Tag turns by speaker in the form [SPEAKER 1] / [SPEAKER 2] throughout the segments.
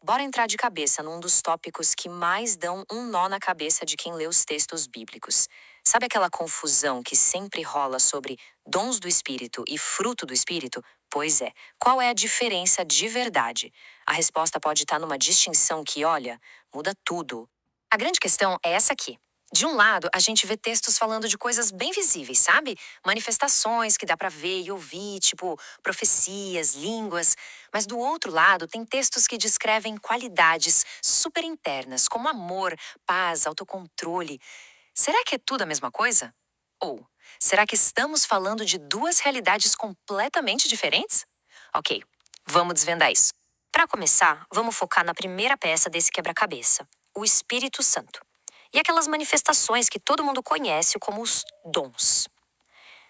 [SPEAKER 1] Bora entrar de cabeça num dos tópicos que mais dão um nó na cabeça de quem lê os textos bíblicos. Sabe aquela confusão que sempre rola sobre dons do Espírito e fruto do Espírito? Pois é, qual é a diferença de verdade? A resposta pode estar numa distinção que, olha, muda tudo. A grande questão é essa aqui. De um lado, a gente vê textos falando de coisas bem visíveis, sabe? Manifestações que dá pra ver e ouvir, tipo profecias, línguas. Mas do outro lado, tem textos que descrevem qualidades super internas, como amor, paz, autocontrole. Será que é tudo a mesma coisa? Ou será que estamos falando de duas realidades completamente diferentes? Ok, vamos desvendar isso. Para começar, vamos focar na primeira peça desse quebra-cabeça, o Espírito Santo. E aquelas manifestações que todo mundo conhece como os dons.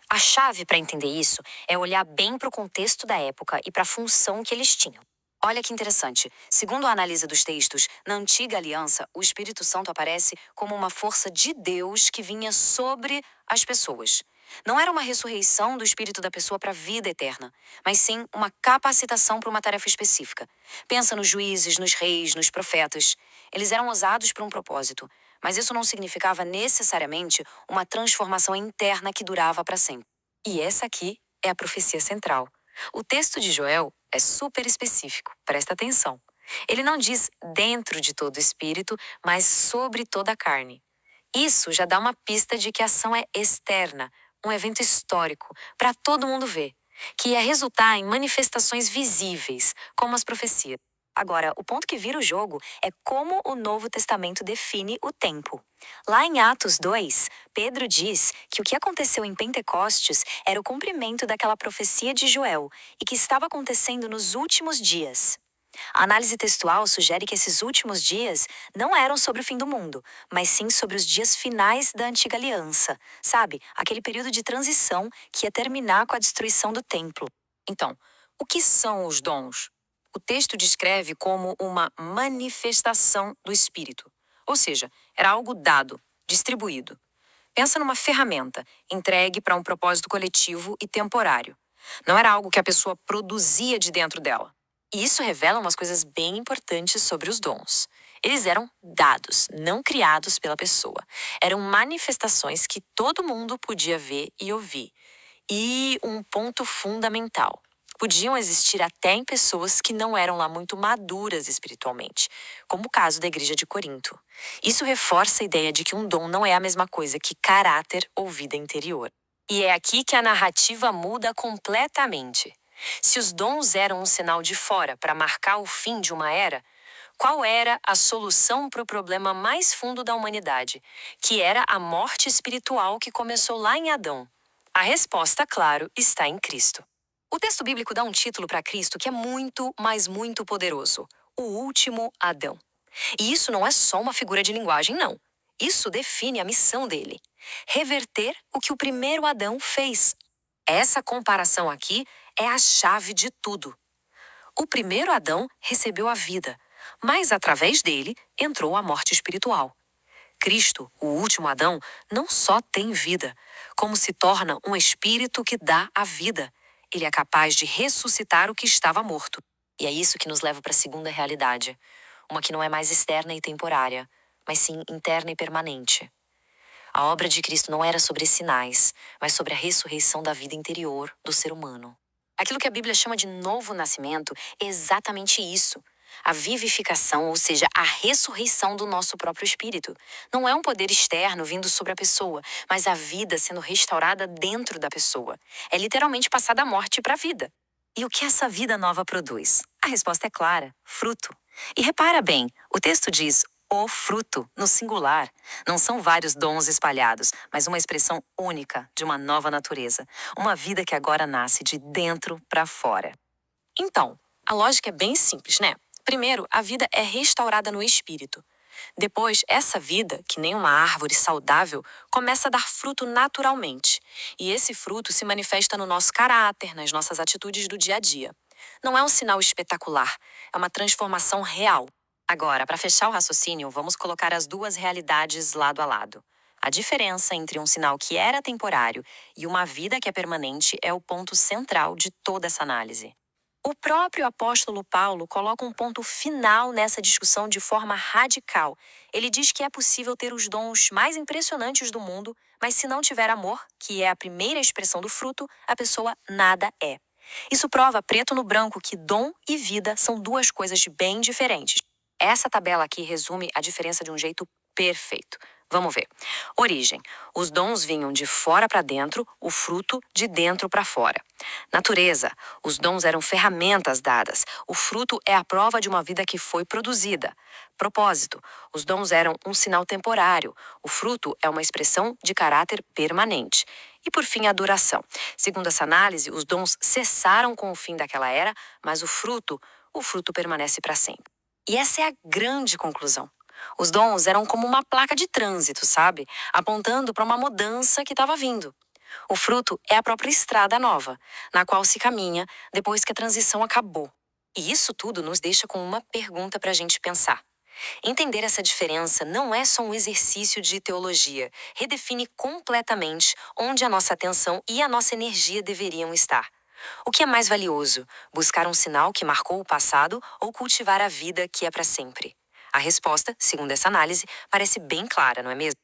[SPEAKER 1] A chave para entender isso é olhar bem para o contexto da época e para a função que eles tinham. Olha que interessante. Segundo a análise dos textos, na antiga aliança, o Espírito Santo aparece como uma força de Deus que vinha sobre as pessoas. Não era uma ressurreição do espírito da pessoa para a vida eterna, mas sim uma capacitação para uma tarefa específica. Pensa nos juízes, nos reis, nos profetas. Eles eram usados para um propósito, mas isso não significava necessariamente uma transformação interna que durava para sempre. E essa aqui é a profecia central. O texto de Joel é super específico, presta atenção. Ele não diz dentro de todo o espírito, mas sobre toda a carne. Isso já dá uma pista de que a ação é externa, um evento histórico, para todo mundo ver, que ia resultar em manifestações visíveis, como as profecias. Agora, o ponto que vira o jogo é como o Novo Testamento define o tempo. Lá em Atos 2, Pedro diz que o que aconteceu em Pentecostes era o cumprimento daquela profecia de Joel e que estava acontecendo nos últimos dias. A análise textual sugere que esses últimos dias não eram sobre o fim do mundo, mas sim sobre os dias finais da antiga aliança, sabe? Aquele período de transição que ia terminar com a destruição do templo. Então, o que são os dons? O texto descreve como uma manifestação do Espírito, ou seja, era algo dado, distribuído. Pensa numa ferramenta entregue para um propósito coletivo e temporário. Não era algo que a pessoa produzia de dentro dela. E isso revela umas coisas bem importantes sobre os dons. Eles eram dados, não criados pela pessoa. Eram manifestações que todo mundo podia ver e ouvir. E um ponto fundamental: podiam existir até em pessoas que não eram lá muito maduras espiritualmente, como o caso da igreja de Corinto. Isso reforça a ideia de que um dom não é a mesma coisa que caráter ou vida interior. E é aqui que a narrativa muda completamente. Se os dons eram um sinal de fora para marcar o fim de uma era, qual era a solução para o problema mais fundo da humanidade, que era a morte espiritual que começou lá em Adão? A resposta, claro, está em Cristo. O texto bíblico dá um título para Cristo que é muito, mas muito poderoso: o último Adão. E isso não é só uma figura de linguagem, não. Isso define a missão dele: reverter o que o primeiro Adão fez. Essa comparação aqui é a chave de tudo. O primeiro Adão recebeu a vida, mas através dele entrou a morte espiritual. Cristo, o último Adão, não só tem vida, como se torna um espírito que dá a vida. Ele é capaz de ressuscitar o que estava morto. E é isso que nos leva para a segunda realidade, uma que não é mais externa e temporária, mas sim interna e permanente. A obra de Cristo não era sobre sinais, mas sobre a ressurreição da vida interior do ser humano. Aquilo que a Bíblia chama de novo nascimento é exatamente isso. A vivificação, ou seja, a ressurreição do nosso próprio espírito. Não é um poder externo vindo sobre a pessoa, mas a vida sendo restaurada dentro da pessoa. É literalmente passar da morte para a vida. E o que essa vida nova produz? A resposta é clara: fruto. E repara bem, o texto diz o fruto, no singular. Não são vários dons espalhados, mas uma expressão única de uma nova natureza. Uma vida que agora nasce de dentro para fora. Então, a lógica é bem simples, né? Primeiro, a vida é restaurada no espírito. Depois, essa vida, que nem uma árvore saudável, começa a dar fruto naturalmente. E esse fruto se manifesta no nosso caráter, nas nossas atitudes do dia a dia. Não é um sinal espetacular, é uma transformação real. Agora, para fechar o raciocínio, vamos colocar as duas realidades lado a lado. A diferença entre um sinal que era temporário e uma vida que é permanente é o ponto central de toda essa análise. O próprio apóstolo Paulo coloca um ponto final nessa discussão de forma radical. Ele diz que é possível ter os dons mais impressionantes do mundo, mas se não tiver amor, que é a primeira expressão do fruto, a pessoa nada é. Isso prova preto no branco que dom e vida são duas coisas bem diferentes. Essa tabela aqui resume a diferença de um jeito perfeito. Vamos ver. Origem. Os dons vinham de fora para dentro, o fruto de dentro para fora. Natureza. Os dons eram ferramentas dadas. O fruto é a prova de uma vida que foi produzida. Propósito. Os dons eram um sinal temporário. O fruto é uma expressão de caráter permanente. E por fim, a duração. Segundo essa análise, os dons cessaram com o fim daquela era, mas o fruto permanece para sempre. E essa é a grande conclusão. Os dons eram como uma placa de trânsito, sabe? Apontando para uma mudança que estava vindo. O fruto é a própria estrada nova, na qual se caminha depois que a transição acabou. E isso tudo nos deixa com uma pergunta para a gente pensar. Entender essa diferença não é só um exercício de teologia, redefine completamente onde a nossa atenção e a nossa energia deveriam estar. O que é mais valioso? Buscar um sinal que marcou o passado ou cultivar a vida que é para sempre? A resposta, segundo essa análise, parece bem clara, não é mesmo?